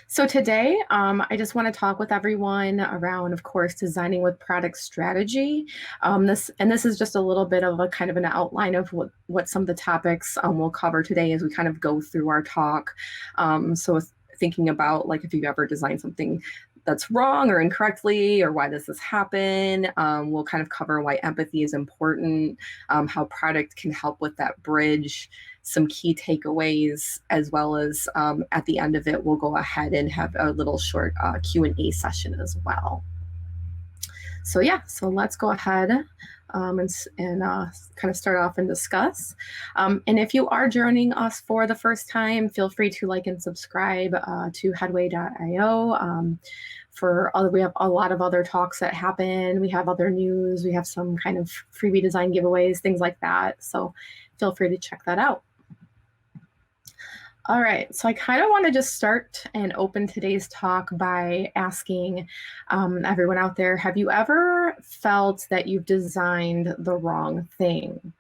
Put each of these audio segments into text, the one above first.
So today, I just want to talk with everyone around, of course, designing with product strategy. This is just a little bit of a kind of an outline of what some of the topics we'll cover today as we kind of go through our talk. Thinking about like if you've ever designed something that's wrong or incorrectly, or why does this happen? We'll kind of cover why empathy is important, how product can help with that bridge, some key takeaways, as well as at the end of it, we'll go ahead and have a little short Q&A session as well. So yeah, so let's go ahead and kind of start off and discuss. And if you are joining us for the first time, feel free to like and subscribe to Headway.io. We have a lot of other talks that happen. We have other news. We have some kind of freebie design giveaways, things like that. So feel free to check that out. All right, so I kind of want to just start and open today's talk by asking everyone out there, have you ever felt that you've designed the wrong thing?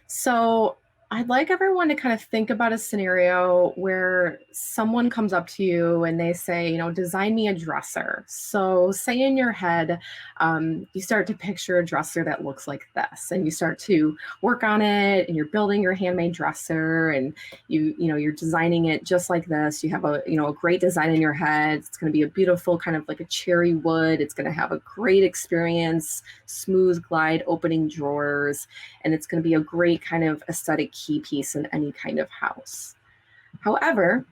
So I'd like everyone to kind of think about a scenario where someone comes up to you and they say, design me a dresser. So say in your head, you start to picture a dresser that looks like this, and you start to work on it, and you're building your handmade dresser, and you're designing it just like this. You have a great design in your head. It's going to be a beautiful kind of like a cherry wood. It's going to have a great experience, smooth glide, opening drawers, and it's going to be a great kind of aesthetic key piece in any kind of house. However,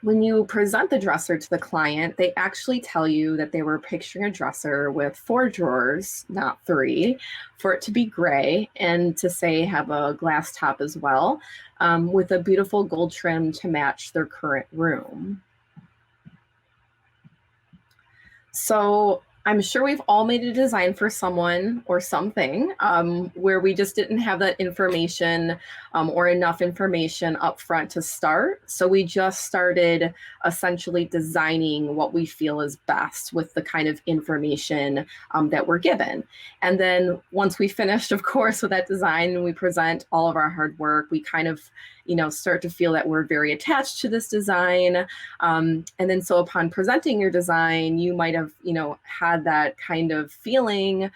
when you present the dresser to the client, they actually tell you that they were picturing a dresser with 4 drawers, not 3, for it to be gray and to say have a glass top as well, with a beautiful gold trim to match their current room. So I'm sure we've all made a design for someone or something where we just didn't have that information or enough information up front to start. So we just started essentially designing what we feel is best with the kind of information that we're given. And then once we finished, of course, with that design and we present all of our hard work, we kind of start to feel that we're very attached to this design. And then so upon presenting your design, you might have, had that kind of feeling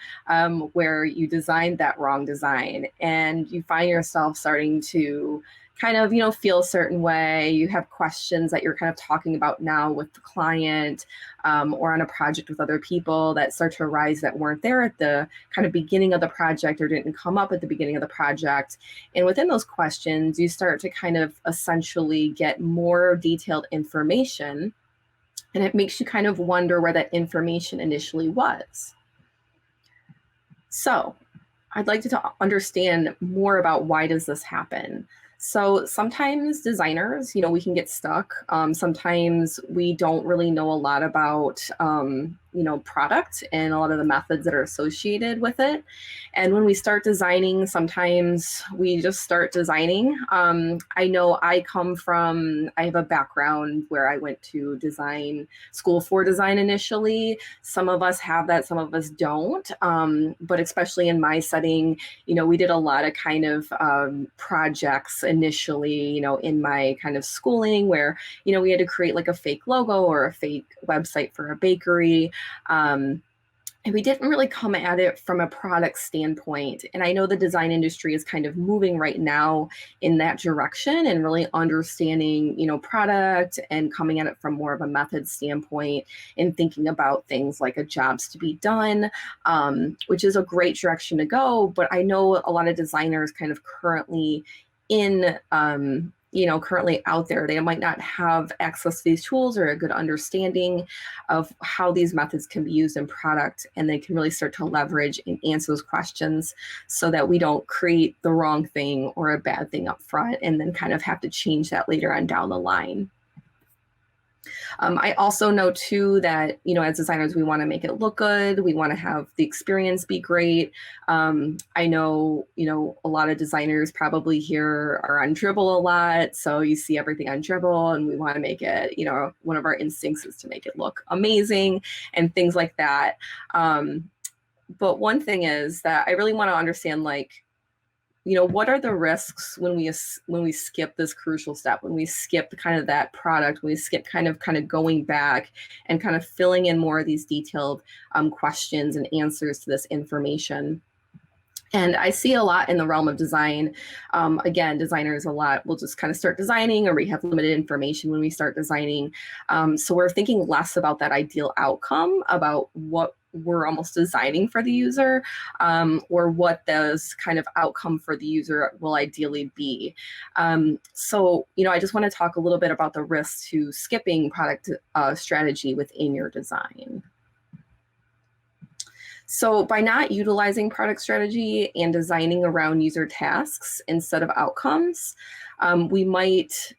where you designed that wrong design, and you find yourself starting to kind of, feel a certain way. You have questions that you're kind of talking about now with the client or on a project with other people that start to arise that weren't there at the kind of beginning of the project or didn't come up at the beginning of the project. And within those questions, you start to kind of essentially get more detailed information, and it makes you kind of wonder where that information initially was. So I'd like to understand more about why does this happen. So sometimes designers, we can get stuck. Sometimes we don't really know a lot about, product and a lot of the methods that are associated with it. And when we start designing, sometimes we just start designing. I know I have a background where I went to design school for design initially. Some of us have that, some of us don't. But especially in my setting, we did a lot of kind of projects initially, in my kind of schooling where, we had to create like a fake logo or a fake website for a bakery. And we didn't really come at it from a product standpoint. And I know the design industry is kind of moving right now in that direction and really understanding, product and coming at it from more of a method standpoint and thinking about things like a jobs to be done, which is a great direction to go. But I know a lot of designers kind of currently currently out there, they might not have access to these tools or a good understanding of how these methods can be used in product, and they can really start to leverage and answer those questions so that we don't create the wrong thing or a bad thing up front and then kind of have to change that later on down the line. I also know too that, as designers, we want to make it look good. We want to have the experience be great. I know, a lot of designers probably here are on Dribbble a lot. So you see everything on Dribbble, and we want to make it, one of our instincts is to make it look amazing and things like that. But one thing is that I really want to understand, what are the risks when we skip this crucial step, when we skip kind of that product, when we skip kind of going back and kind of filling in more of these detailed questions and answers to this information. And I see a lot in the realm of design. Again, designers a lot will just kind of start designing, or we have limited information when we start designing. So we're thinking less about that ideal outcome, about what we're almost designing for the user, or what those kind of outcome for the user will ideally be. So, I just want to talk a little bit about the risks to skipping product strategy within your design. So by not utilizing product strategy and designing around user tasks instead of outcomes, we might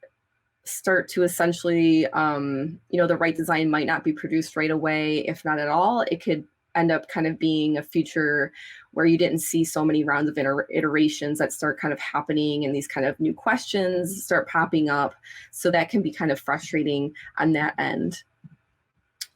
start to essentially, the right design might not be produced right away, if not at all. It could end up kind of being a future where you didn't see so many rounds of iterations that start kind of happening, and these kind of new questions start popping up. So that can be kind of frustrating on that end.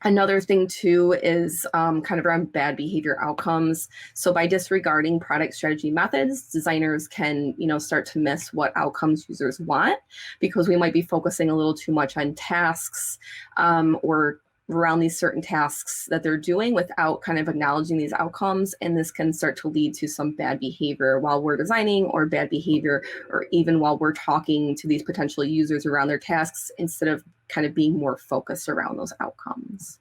Another thing too is kind of around bad behavior outcomes. So by disregarding product strategy methods, designers can, start to miss what outcomes users want, because we might be focusing a little too much on tasks or around these certain tasks that they're doing without kind of acknowledging these outcomes. And this can start to lead to some bad behavior while we're designing, or bad behavior, or even while we're talking to these potential users around their tasks, instead of kind of being more focused around those outcomes.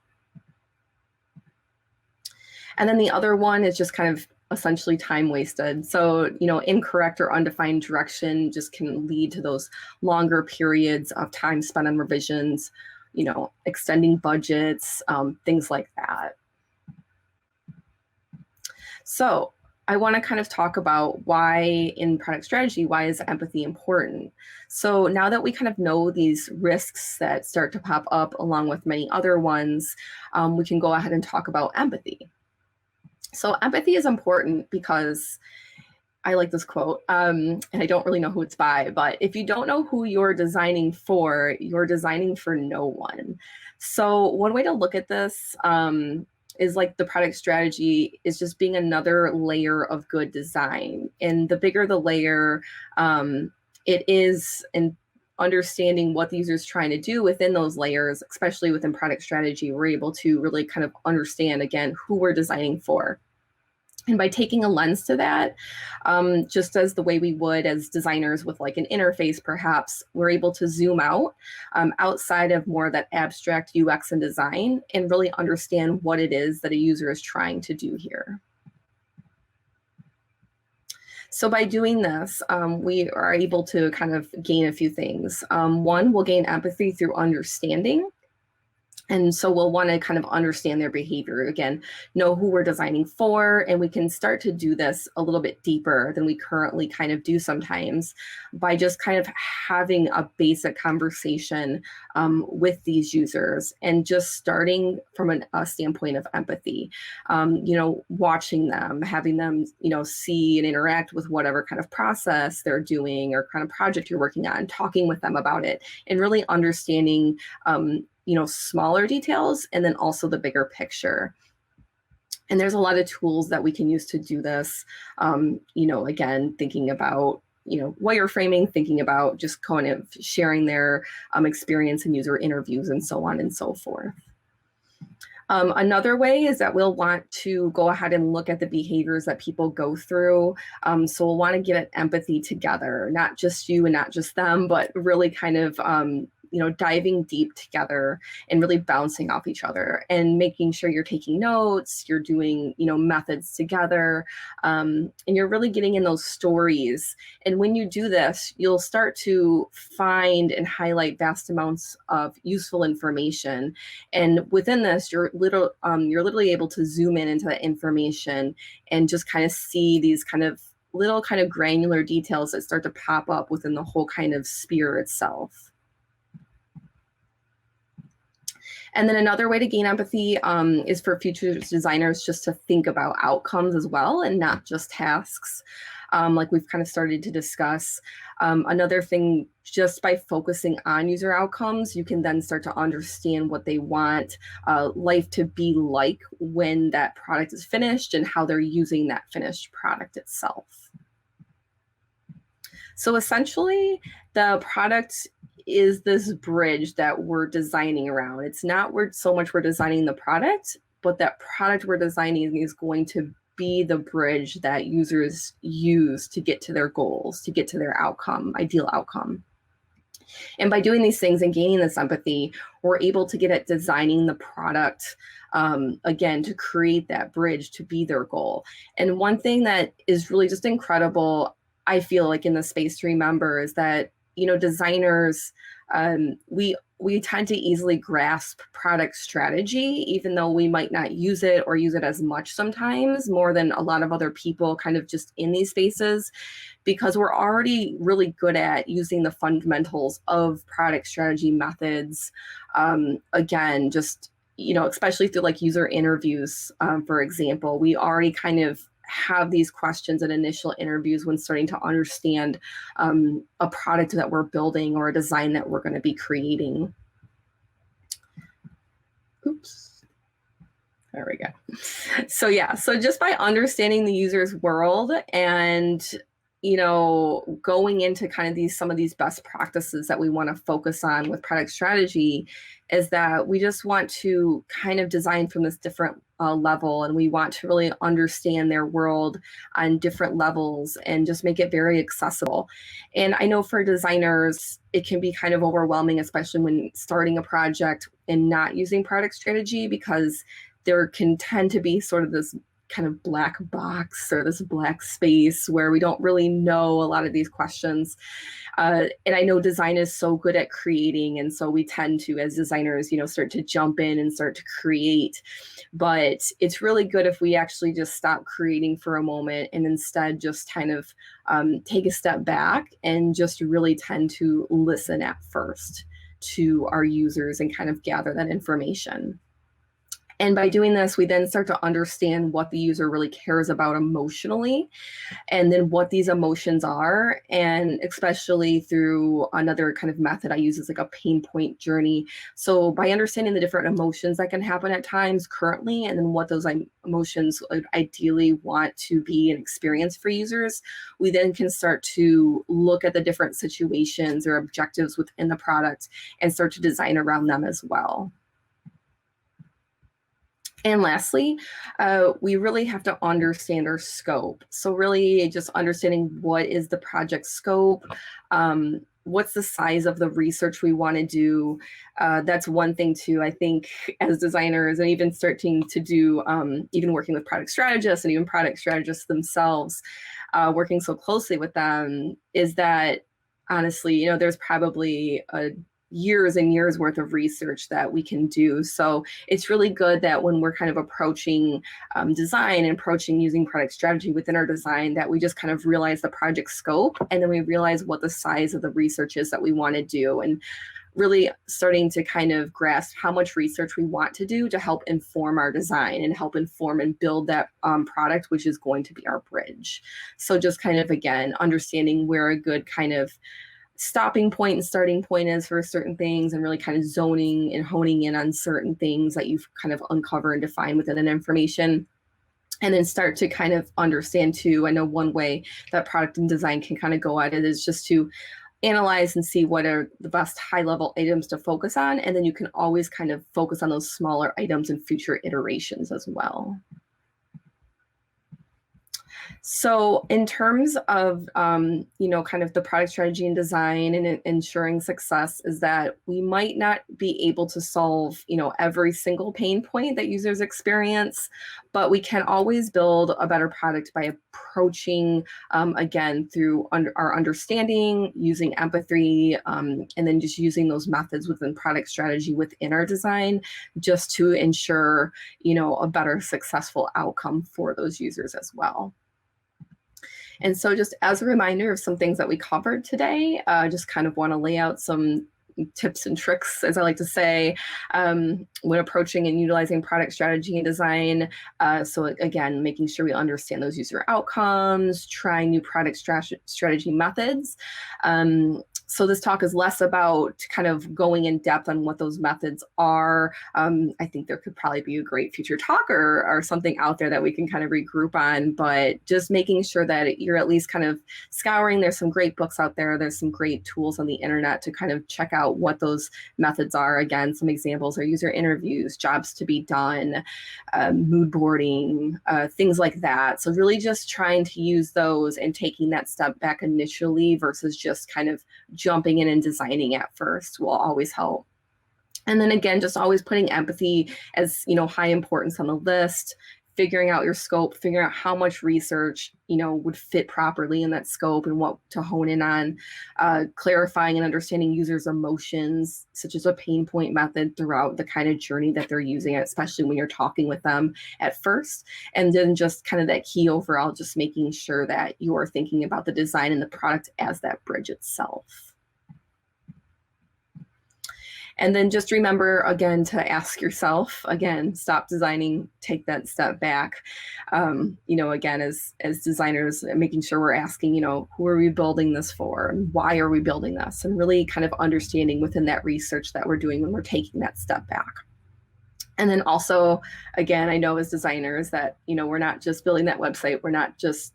And then the other one is just kind of essentially time wasted. So, incorrect or undefined direction just can lead to those longer periods of time spent on revisions, extending budgets, things like that. So I want to kind of talk about why in product strategy, why is empathy important? So now that we kind of know these risks that start to pop up along with many other ones, we can go ahead and talk about empathy. So empathy is important because I like this quote, and I don't really know who it's by, but if you don't know who you're designing for no one. So one way to look at this is like the product strategy is just being another layer of good design. And the bigger the layer it is, in understanding what the user is trying to do within those layers, especially within product strategy, we're able to really kind of understand, again, who we're designing for. And by taking a lens to that, just as the way we would as designers with like an interface, perhaps, we're able to zoom out outside of more of that abstract UX and design, and really understand what it is that a user is trying to do here. So by doing this, we are able to kind of gain a few things. One, we'll gain empathy through understanding. And so we'll want to kind of understand their behavior, again, know who we're designing for, and we can start to do this a little bit deeper than we currently kind of do sometimes by just kind of having a basic conversation with these users, and just starting from a standpoint of empathy, watching them, having them, see and interact with whatever kind of process they're doing or kind of project you're working on, talking with them about it, and really understanding smaller details, and then also the bigger picture. And there's a lot of tools that we can use to do this. Again, thinking about, wireframing, thinking about just kind of sharing their experience in user interviews, and so on and so forth. Another way is that we'll want to go ahead and look at the behaviors that people go through. So we'll want to get empathy together, not just you and not just them, but really kind of diving deep together and really bouncing off each other, and making sure you're taking notes, you're doing, methods together, and you're really getting in those stories. And when you do this, you'll start to find and highlight vast amounts of useful information. And within this, you're literally able to zoom in into that information and just kind of see these kind of little kind of granular details that start to pop up within the whole kind of sphere itself. And then another way to gain empathy is for future designers just to think about outcomes as well, and not just tasks, like we've kind of started to discuss. Another thing, just by focusing on user outcomes, you can then start to understand what they want life to be like when that product is finished, and how they're using that finished product itself. So essentially, the product is this bridge that we're designing around. It's not so much we're designing the product, but that product we're designing is going to be the bridge that users use to get to their goals, to get to their outcome, ideal outcome. And by doing these things and gaining this empathy, we're able to get at designing the product, again, to create that bridge to be their goal. And one thing that is really just incredible, I feel like in the space to remember, is that, designers, we tend to easily grasp product strategy, even though we might not use it or use it as much sometimes, more than a lot of other people kind of just in these spaces, because we're already really good at using the fundamentals of product strategy methods. Again, just, especially through like user interviews, for example, we already kind of have these questions in initial interviews when starting to understand a product that we're building or a design that we're going to be creating. Oops. There we go. So yeah, so just by understanding the user's world and going into kind of some of these best practices that we want to focus on with product strategy, is that we just want to kind of design from this different level, and we want to really understand their world on different levels and just make it very accessible. And I know for designers, it can be kind of overwhelming, especially when starting a project and not using product strategy, because there can tend to be sort of this kind of black box or this black space where we don't really know a lot of these questions. And I know design is so good at creating, and so we tend to, as designers, start to jump in and start to create. But it's really good if we actually just stop creating for a moment and instead just kind of take a step back and just really tend to listen at first to our users and kind of gather that information. And by doing this, we then start to understand what the user really cares about emotionally, and then what these emotions are. And especially through another kind of method I use is like a pain point journey. So by understanding the different emotions that can happen at times currently, and then what those emotions would ideally want to be an experience for users, we then can start to look at the different situations or objectives within the product and start to design around them as well. And lastly, we really have to understand our scope. So really just understanding what is the project scope, what's the size of the research we want to do. That's one thing too, I think, as designers, and even starting to do, even working with product strategists and even product strategists themselves, working so closely with them, is that honestly, there's probably years and years worth of research that we can do. So it's really good that when we're kind of approaching design and approaching using product strategy within our design, that we just kind of realize the project scope, and then we realize what the size of the research is that we want to do, and really starting to kind of grasp how much research we want to do to help inform our design and help inform and build that product, which is going to be our bridge. So just kind of, again, understanding where a good kind of stopping point and starting point is for certain things, and really kind of zoning and honing in on certain things that you've kind of uncover and define within an information. And then start to kind of understand too, I know one way that product and design can kind of go at it is just to analyze and see what are the best high level items to focus on. And then you can always kind of focus on those smaller items in future iterations as well. So in terms of, kind of the product strategy and design and ensuring success, is that we might not be able to solve, every single pain point that users experience, but we can always build a better product by approaching, again, through our understanding, using empathy, and then just using those methods within product strategy within our design, just to ensure, a better successful outcome for those users as well. And so just as a reminder of some things that we covered today, just kind of want to lay out some tips and tricks, as I like to say, when approaching and utilizing product strategy and design. So again, making sure we understand those user outcomes, trying new product strategy methods. So this talk is less about kind of going in depth on what those methods are. I think there could probably be a great future talk or something out there that we can kind of regroup on, but just making sure that you're at least kind of scouring. There's some great books out there. There's some great tools on the internet to kind of check out what those methods are. Again, some examples are user interviews, jobs to be done, mood boarding, things like that. So really just trying to use those and taking that step back initially versus just kind of jumping in and designing at first will always help. And then again, just always putting empathy as, high importance on the list, figuring out your scope, figuring out how much research, would fit properly in that scope and what to hone in on, clarifying and understanding users' emotions, such as a pain point method throughout the kind of journey that they're using, especially when you're talking with them at first. And then just kind of that key overall, just making sure that you are thinking about the design and the product as that bridge itself. And then just remember, again, to ask yourself, again, stop designing, take that step back. Again, as designers, making sure we're asking, who are we building this for? And why are we building this? And really kind of understanding within that research that we're doing when we're taking that step back. And then also, again, I know as designers that, we're not just building that website. We're not just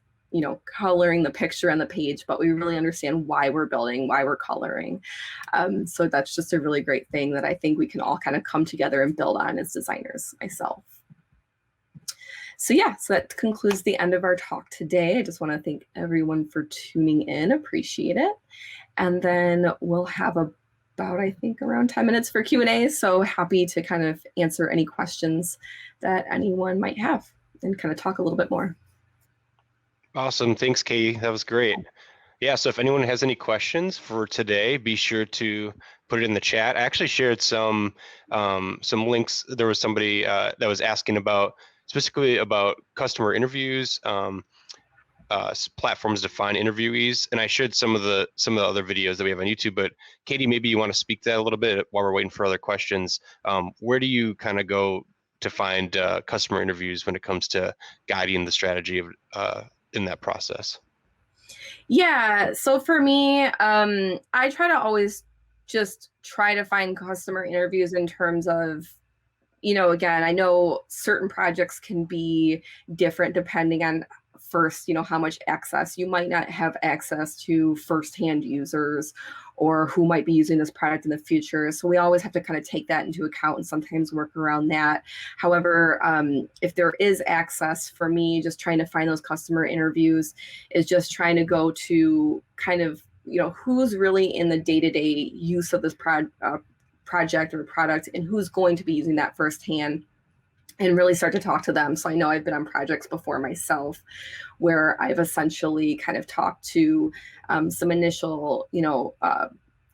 coloring the picture on the page, but we really understand why we're building, why we're coloring. So that's just a really great thing that I think we can all kind of come together and build on as designers, myself. So yeah, so that concludes the end of our talk today. I just want to thank everyone for tuning in, appreciate it. And then we'll have about, I think, around 10 minutes for Q&A. So happy to kind of answer any questions that anyone might have and kind of talk a little bit more. Awesome. Thanks, Kady. That was great. Yeah, so if anyone has any questions for today, be sure to put it in the chat. I actually shared some links. There was somebody that was asking specifically about customer interviews, platforms to find interviewees, and I shared some of the other videos that we have on YouTube. But Kady, maybe you want to speak to that a little bit while we're waiting for other questions. Where do you kind of go to find customer interviews when it comes to guiding the strategy of in that process? Yeah, so for me, I try to always just try to find customer interviews in terms of, again, I know certain projects can be different depending on first, how much access. You might not have access to firsthand users or who might be using this product in the future. So we always have to kind of take that into account and sometimes work around that. However, if there is access, for me, just trying to find those customer interviews is just trying to go to kind of, who's really in the day-to-day use of this project or product and who's going to be using that firsthand, and really start to talk to them. So I know I've been on projects before myself where I've essentially kind of talked to some initial,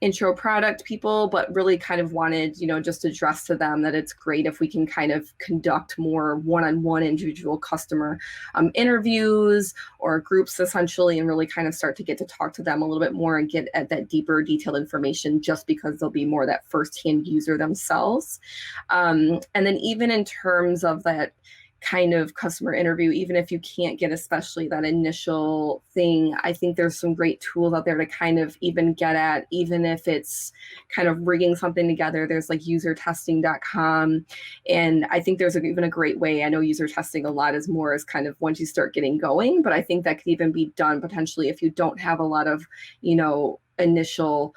intro product people, but really kind of wanted, just address to them that it's great if we can kind of conduct more one-on-one individual customer interviews or groups essentially, and really kind of start to get to talk to them a little bit more and get at that deeper detailed information, just because they'll be more that firsthand user themselves. And then even in terms of that kind of customer interview, even if you can't get especially that initial thing, I think there's some great tools out there to kind of even get at, even if it's kind of rigging something together. There's like usertesting.com. And I think there's even a great way. I know user testing a lot is more as kind of once you start getting going, but I think that could even be done potentially if you don't have a lot of, initial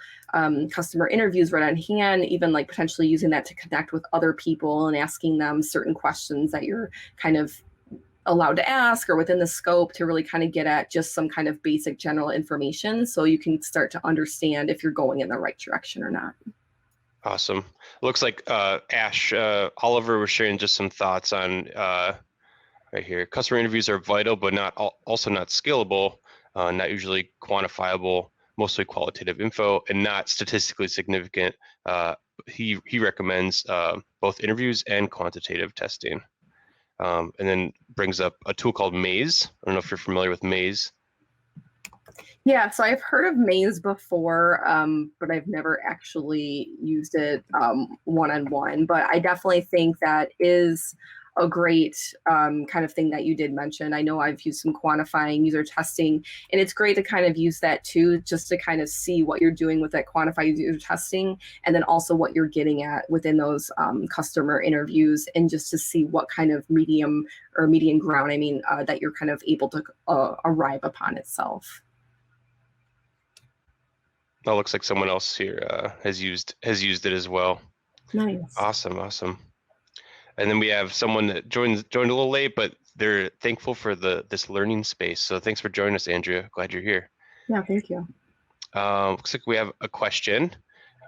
customer interviews right on hand, even like potentially using that to connect with other people and asking them certain questions that you're kind of allowed to ask or within the scope to really kind of get at just some kind of basic general information so you can start to understand if you're going in the right direction or not. Awesome. Looks like Ash Oliver was sharing just some thoughts on right here. Customer interviews are vital, but also not scalable, not usually quantifiable, mostly qualitative info, and not statistically significant. He recommends both interviews and quantitative testing. And then brings up a tool called Maze. I don't know if you're familiar with Maze. Yeah, so I've heard of Maze before, but I've never actually used it one on one. But I definitely think that is a great kind of thing that you did mention. I know I've used some quantifying user testing, and it's great to kind of use that too, just to kind of see what you're doing with that quantified user testing, and then also what you're getting at within those customer interviews, and just to see what kind of medium or median ground, I mean, that you're kind of able to arrive upon itself. That looks like someone else here has used it as well. Nice. Awesome, awesome. And then we have someone that joined a little late, but they're thankful for this learning space. So thanks for joining us, Andrea. Glad you're here. Yeah, thank you. Looks like we have a question.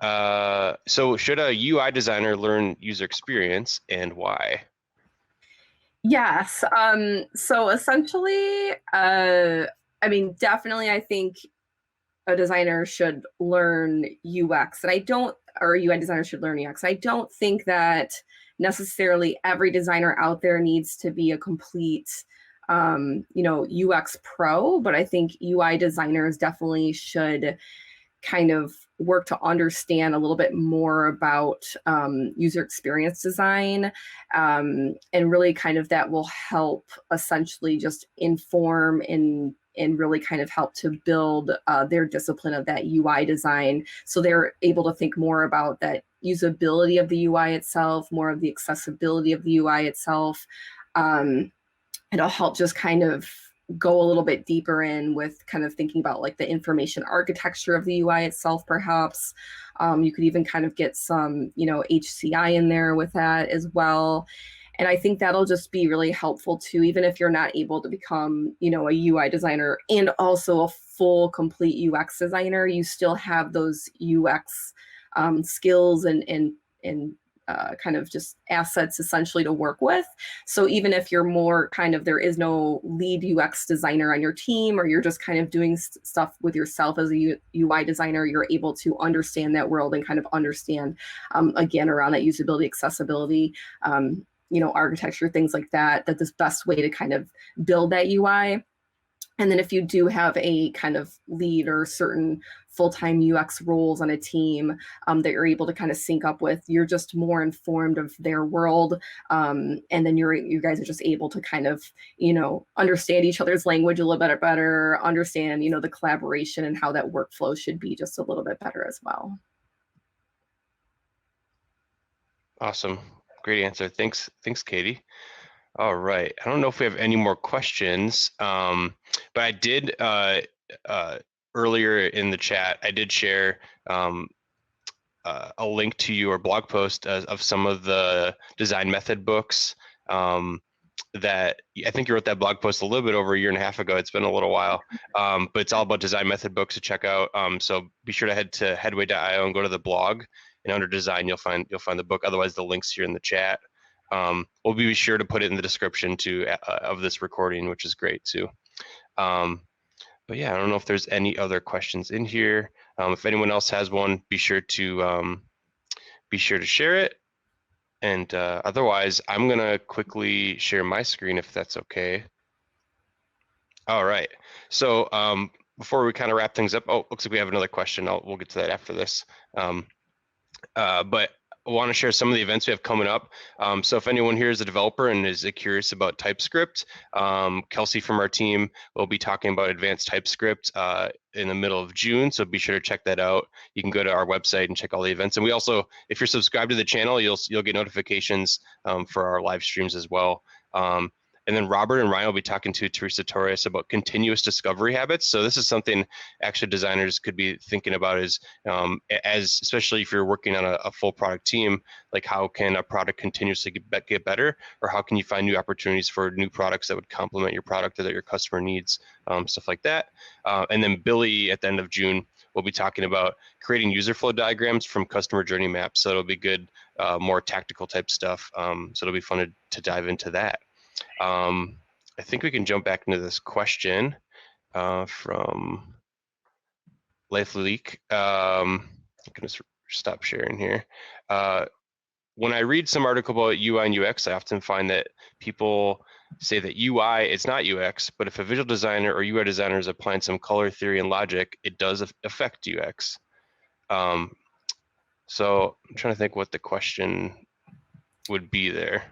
So should a UI designer learn user experience, and why? Yes. So essentially, I mean, definitely, I think a designer should learn UX, and I don't, or a UI designer should learn UX. I don't think that necessarily every designer out there needs to be a complete, UX pro, but I think UI designers definitely should kind of work to understand a little bit more about user experience design, and really kind of that will help essentially just inform and really kind of help to build their discipline of that UI design, so they're able to think more about that usability of the UI itself, more of the accessibility of the UI itself. um, It'll help just kind of go a little bit deeper in with kind of thinking about like the information architecture of the UI itself, perhaps. You could even kind of get some, HCI in there with that as well. And I think that'll just be really helpful too, even if you're not able to become, a UI designer and also a full complete UX designer, you still have those UX skills and kind of just assets essentially to work with. So even if you're more kind of, there is no lead UX designer on your team, or you're just kind of doing stuff with yourself as a UI designer, you're able to understand that world and kind of understand, again, around that usability, accessibility, architecture, things like that, that this best way to kind of build that UI. And then if you do have a kind of lead or certain full-time UX roles on a team, that you're able to kind of sync up with, you're just more informed of their world. And then you guys are just able to kind of, understand each other's language a little bit better, understand, the collaboration and how that workflow should be just a little bit better as well. Awesome. Great answer. Thanks, Kady. All right. I don't know if we have any more questions, but I did earlier in the chat, I did share a link to your blog post of some of the design method books that I think you wrote that blog post a little bit over a year and a half ago. It's been a little while, but it's all about design method books to check out. So be sure to head to headway.io and go to the blog, and under design you'll find the book. Otherwise, the link's here in the chat. We'll be sure to put it in the description too of this recording, which is great too. But yeah, I don't know if there's any other questions in here. If anyone else has one, be sure to share it. And otherwise, I'm gonna quickly share my screen if that's okay. All right. So before we kind of wrap things up, looks like we have another question. We'll get to that after this. But I want to share some of the events we have coming up. So if anyone here is a developer and is curious about TypeScript, Kelsey from our team will be talking about advanced TypeScript in the middle of June. So be sure to check that out. You can go to our website and check all the events. And we also, if you're subscribed to the channel, you'll get notifications for our live streams as well. And then Robert and Ryan will be talking to Teresa Torres about continuous discovery habits. So this is something actually designers could be thinking about, is especially if you're working on a full product team, like how can a product continuously get better, or how can you find new opportunities for new products that would complement your product or that your customer needs, stuff like that. And then Billy at the end of June will be talking about creating user flow diagrams from customer journey maps. So it'll be good, more tactical type stuff. So it'll be fun to dive into that. I think we can jump back into this question from Leif Leak. I'm going to stop sharing here. when I read some article about UI and UX, I often find that people say that UI is not UX, but if a visual designer or UI designer is applying some color theory and logic, it does affect UX. So I'm trying to think what the question would be there.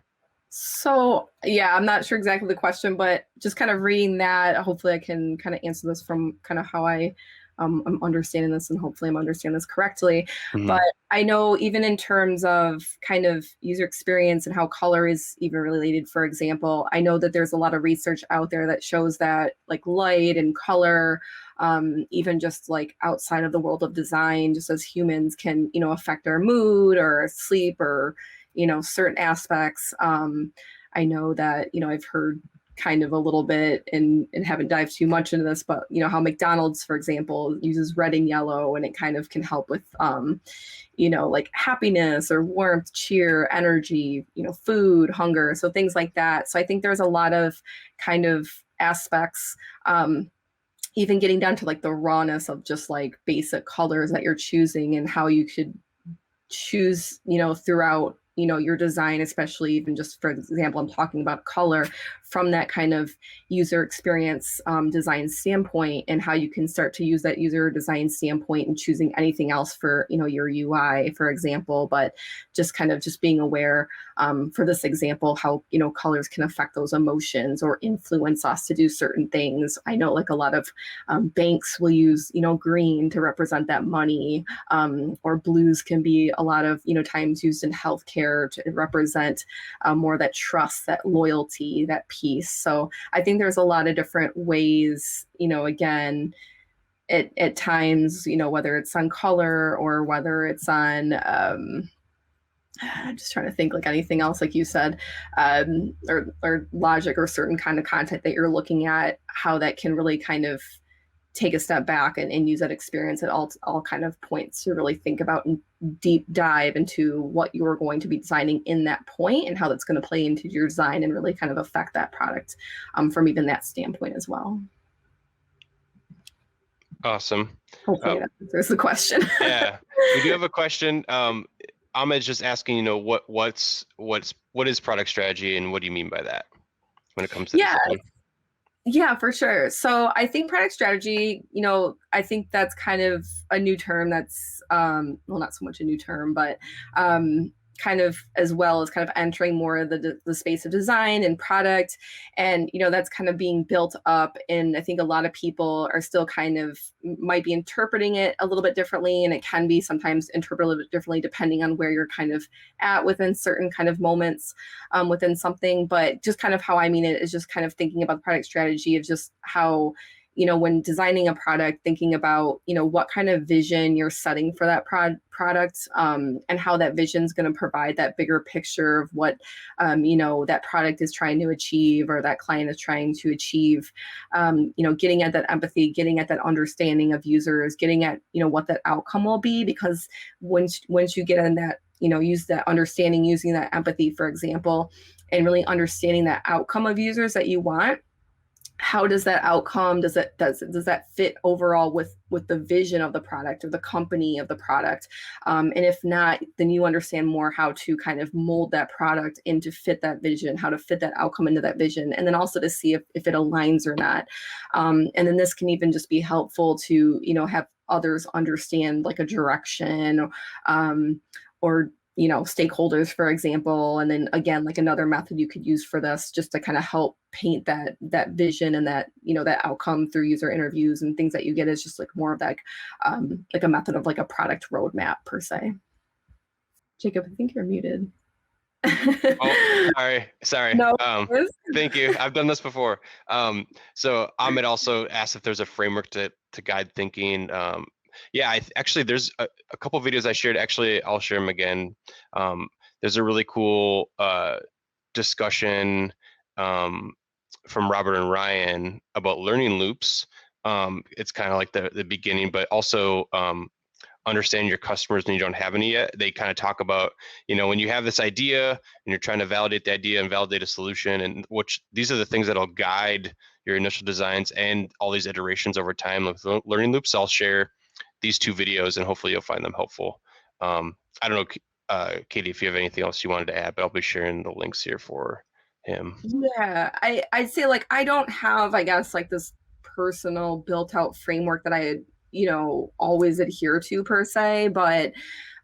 So yeah, I'm not sure exactly the question, but just kind of reading that, hopefully I can kind of answer this from kind of how I'm understanding this, and hopefully I'm understanding this correctly. But I know even in terms of kind of user experience and how color is even related, for example, I know that there's a lot of research out there that shows that like light and color, even just like outside of the world of design, just as humans can, affect our mood or sleep or, certain aspects. I know that, I've heard kind of a little bit and haven't dived too much into this, but how McDonald's, for example, uses red and yellow, and it kind of can help with like happiness or warmth, cheer, energy, food, hunger, so things like that. So I think there's a lot of kind of aspects, even getting down to like the rawness of just like basic colors that you're choosing and how you could choose, throughout, your design, especially even just, for example, I'm talking about color from that kind of user experience design standpoint, and how you can start to use that user design standpoint and choosing anything else for, your UI, for example, but just kind of just being aware for this example, how, colors can affect those emotions or influence us to do certain things. I know like a lot of banks will use, green to represent that money, or blues can be a lot of, times used in healthcare to represent more that trust, that loyalty, that peace. So I think there's a lot of different ways, again, at times, whether it's on color or whether it's on, I'm just trying to think like anything else, like you said, or logic or certain kind of content that you're looking at, how that can really kind of take a step back and use that experience at all kind of points to really think about and deep dive into what you're going to be designing in that point and how that's going to play into your design and really kind of affect that product from even that standpoint as well. Awesome. Hopefully that answers the question. Yeah, we do have a question. Ahmed's just asking, what is product strategy and what do you mean by that when it comes to design? Yeah, for sure. So I think product strategy, I think that's kind of a new term that's, well, not so much a new term, but kind of as well as kind of entering more of the space of design and product. And, that's kind of being built up. And I think a lot of people are still kind of might be interpreting it a little bit differently. And it can be sometimes interpreted a little bit differently depending on where you're kind of at within certain kind of moments within something. But just kind of how I mean it is just kind of thinking about the product strategy of just how, when designing a product, thinking about, what kind of vision you're setting for that product and how that vision is going to provide that bigger picture of what, that product is trying to achieve or that client is trying to achieve, getting at that empathy, getting at that understanding of users, getting at, what that outcome will be. Because once you get in that, use that understanding, using that empathy, for example, and really understanding that outcome of users that you want, how does that outcome, does that fit overall with the vision of the product or the company of the product? And if not, then you understand more how to kind of mold that product into fit that vision, how to fit that outcome into that vision, and then also to see if it aligns or not. And then this can even just be helpful to, have others understand like a direction or stakeholders, for example. And then again, like another method you could use for this, just to kind of help paint that vision and that, that outcome through user interviews and things that you get is just like more of that, like a method of like a product roadmap per se. Jacob, I think you're muted. Oh, sorry. No. Thank you. I've done this before. So Ahmed also asked if there's a framework to guide thinking. Yeah, actually, there's a couple videos I shared. Actually, I'll share them again. There's a really cool discussion from Robert and Ryan about learning loops. It's kind of like the beginning, but also understanding your customers when you don't have any yet. They kind of talk about, when you have this idea and you're trying to validate the idea and validate a solution, and which these are the things that'll guide your initial designs and all these iterations over time with learning loops. I'll share these two videos and hopefully you'll find them helpful. I don't know, Kady, if you have anything else you wanted to add, but I'll be sharing the links here for him. Yeah, I'd say like I don't have, I guess, like this personal built out framework that I, always adhere to per se, but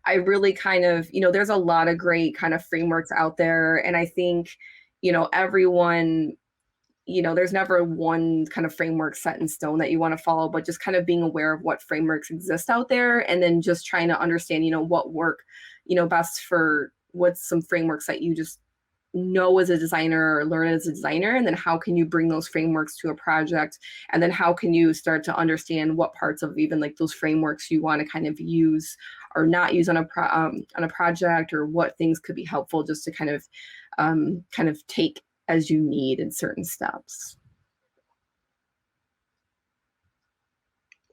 I really kind of, there's a lot of great kind of frameworks out there. And I think, everyone, there's never one kind of framework set in stone that you want to follow, but just kind of being aware of what frameworks exist out there and then just trying to understand, what work, best for what's some frameworks that you just know as a designer or learn as a designer, and then how can you bring those frameworks to a project, and then how can you start to understand what parts of even like those frameworks you want to kind of use or not use on a project, or what things could be helpful just to kind of take as you need in certain steps.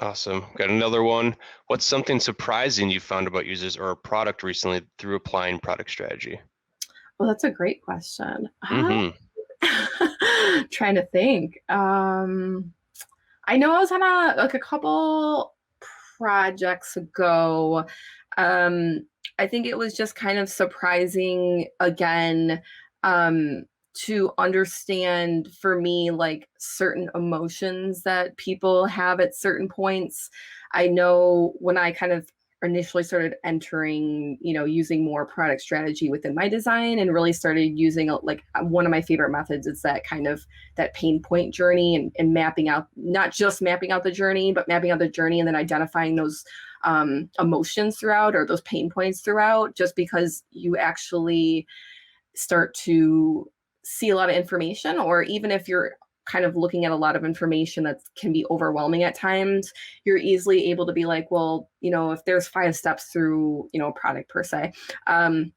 Awesome. Got another one. What's something surprising you found about users or a product recently through applying product strategy? Well, that's a great question. Mm-hmm. Trying to think. I know I was on a couple projects ago. I think it was just kind of surprising again, to understand for me like certain emotions that people have at certain points. I know when I kind of initially started entering, using more product strategy within my design and really started using like one of my favorite methods is that kind of that pain point journey, and mapping out, not just mapping out the journey, but mapping out the journey and then identifying those emotions throughout, or those pain points throughout, just because you actually start to see a lot of information, or even if you're kind of looking at a lot of information that can be overwhelming at times, you're easily able to be like, well, if there's 5 steps through, a product per se, and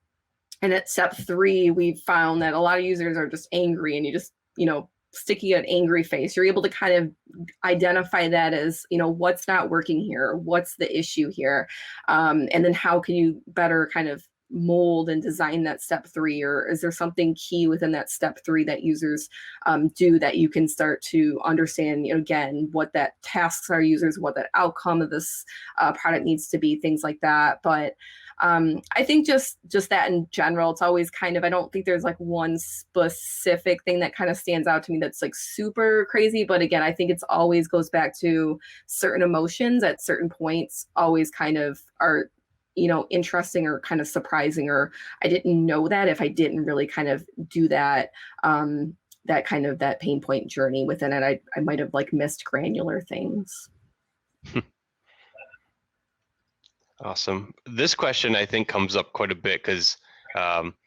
at step 3, we found that a lot of users are just angry, and you just, sticky an angry face. You're able to kind of identify that as, what's not working here, what's the issue here, and then how can you better kind of mold and design that step 3, or is there something key within that step 3 that users do that you can start to understand, again, what that tasks are users, what that outcome of this product needs to be, things like that. But I think just that in general, it's always kind of, I don't think there's like one specific thing that kind of stands out to me that's like super crazy. But again, I think it's always goes back to certain emotions at certain points always kind of are, interesting or kind of surprising, or I didn't know that if I didn't really kind of do that, that kind of that pain point journey within it, I might have like missed granular things. Awesome. This question I think comes up quite a bit because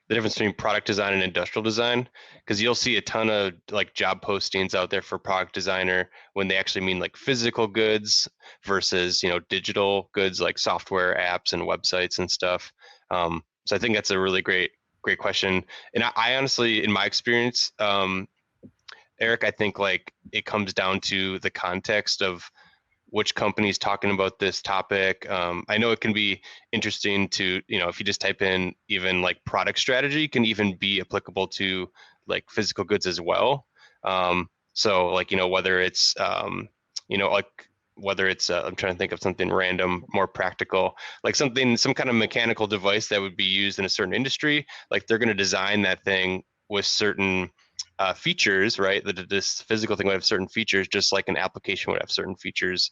the difference between product design and industrial design, because you'll see a ton of like job postings out there for product designer when they actually mean like physical goods versus, digital goods like software apps and websites and stuff. So I think that's a really great question. And I honestly, in my experience, Eric, I think like it comes down to the context of which company's talking about this topic. I know it can be interesting to, if you just type in even like product strategy, can even be applicable to like physical goods as well. So like, whether it's, like whether it's, I'm trying to think of something random, more practical, like some kind of mechanical device that would be used in a certain industry, like they're going to design that thing with certain features, right? That this physical thing would have certain features, just like an application would have certain features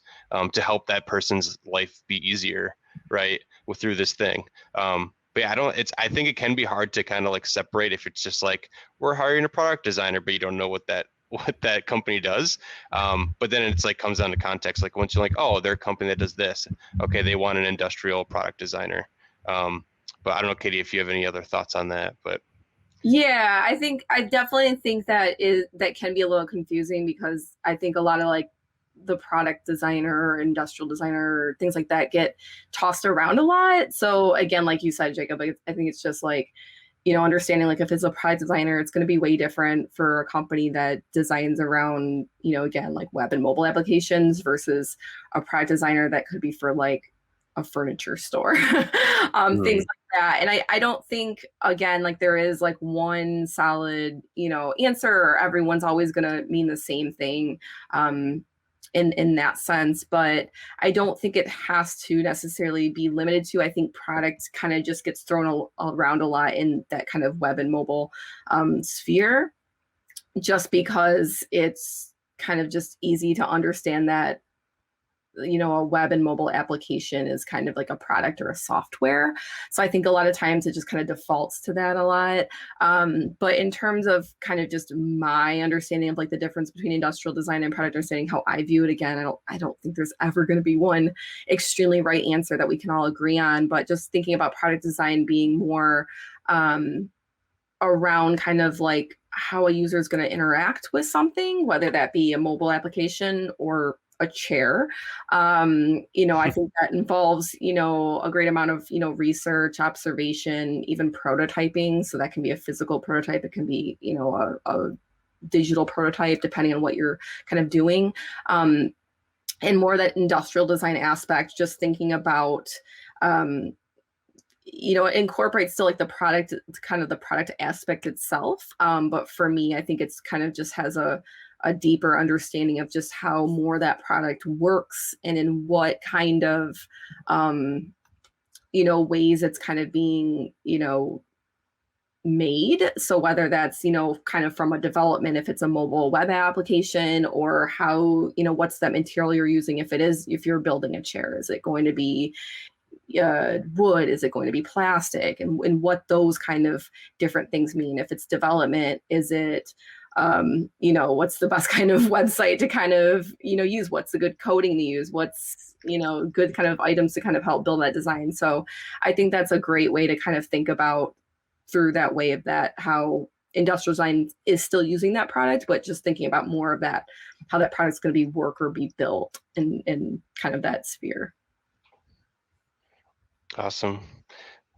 to help that person's life be easier, right? Through this thing. But yeah, I think it can be hard to kind of like separate if it's just like we're hiring a product designer, but you don't know what that company does. But then it's like comes down to context. Like once you're like, oh, they're a company that does this. Okay, they want an industrial product designer. But I don't know, Kady, if you have any other thoughts on that, but. Yeah, I definitely think that can be a little confusing, because I think a lot of like the product designer or industrial designer, things like that, get tossed around a lot. So again, like you said, Jacob, I think it's just like, understanding like if it's a product designer, it's going to be way different for a company that designs around, again, like web and mobile applications versus a product designer that could be for like a furniture store, things like that. And I don't think, again, like there is like one solid, answer, or everyone's always going to mean the same thing. in that sense, but I don't think it has to necessarily be limited to. I think product kind of just gets thrown around a lot in that kind of web and mobile sphere, just because it's kind of just easy to understand that a web and mobile application is kind of like a product or a software. So I think a lot of times it just kind of defaults to that a lot. But in terms of kind of just my understanding of like the difference between industrial design and product understanding, how I view it, again, I don't think there's ever going to be one extremely right answer that we can all agree on. But just thinking about product design being more around kind of like how a user is going to interact with something, whether that be a mobile application or a chair. I think that involves, a great amount of, research, observation, even prototyping. So that can be a physical prototype. It can be, a digital prototype, depending on what you're kind of doing. And more that industrial design aspect, just thinking about, it incorporates still like the product, kind of the product aspect itself. But for me, I think it's kind of just has a deeper understanding of just how more that product works and in what kind of, ways it's kind of being, made. So whether that's, kind of from a development, if it's a mobile web application, or how, what's that material you're using? If you're building a chair, is it going to be wood? Is it going to be plastic? And what those kind of different things mean. If it's development, is it, what's the best kind of website to kind of, use? What's the good coding to use? What's, good kind of items to kind of help build that design? So I think that's a great way to kind of think about through that way of that, how industrial design is still using that product, but just thinking about more of that, how that product's going to be work or be built in kind of that sphere. Awesome.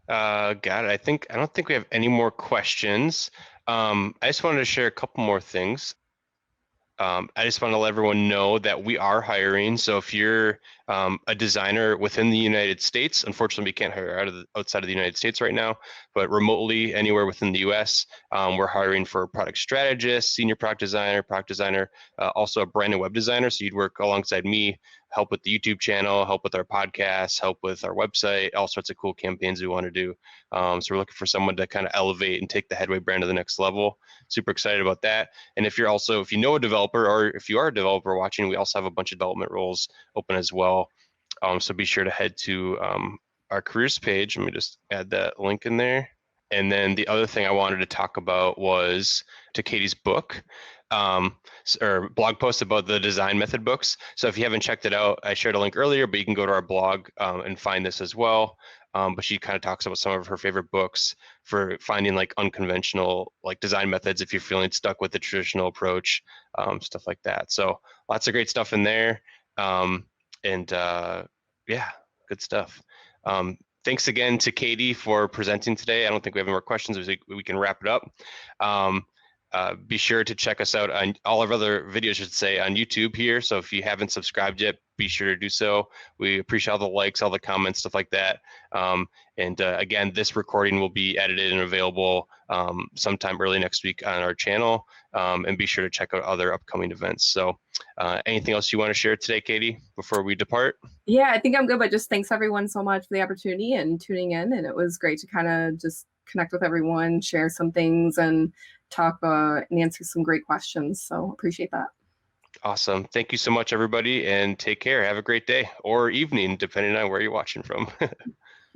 Got it. I don't think we have any more questions. I just wanted to share a couple more things. I just want to let everyone know that we are hiring. So if you're a designer within the United States, unfortunately, we can't hire outside of the United States right now, but remotely anywhere within the US, we're hiring for product strategist, senior product designer, also a brand new web designer. So you'd work alongside me, help with the YouTube channel, help with our podcast, help with our website, all sorts of cool campaigns we want to do. So we're looking for someone to kind of elevate and take the Headway brand to the next level. Super excited about that. And if you know a developer, or if you are a developer watching, we also have a bunch of development roles open as well. So be sure to head to our careers page. Let me just add that link in there. And then the other thing I wanted to talk about was to Kady's book, or blog post about the design method books. So if you haven't checked it out, I shared a link earlier, but you can go to our blog and find this as well. But she kind of talks about some of her favorite books for finding like unconventional like design methods if you're feeling stuck with the traditional approach, stuff like that. So lots of great stuff in there. Yeah, good stuff. Thanks again to Kady for presenting today. I don't think we have any more questions. We can wrap it up. Be sure to check us out on all of our other videos, I should say, on YouTube here. So if you haven't subscribed yet, be sure to do so. We appreciate all the likes, all the comments, stuff like that. Again, this recording will be edited and available sometime early next week on our channel. And be sure to check out other upcoming events. So anything else you want to share today, Kady, before we depart? Yeah, I think I'm good, but just thanks everyone so much for the opportunity and tuning in. And it was great to kind of just connect with everyone, share some things, and talk and answer some great questions. So appreciate that. Awesome. Thank you so much, everybody, and take care. Have a great day or evening, depending on where you're watching from.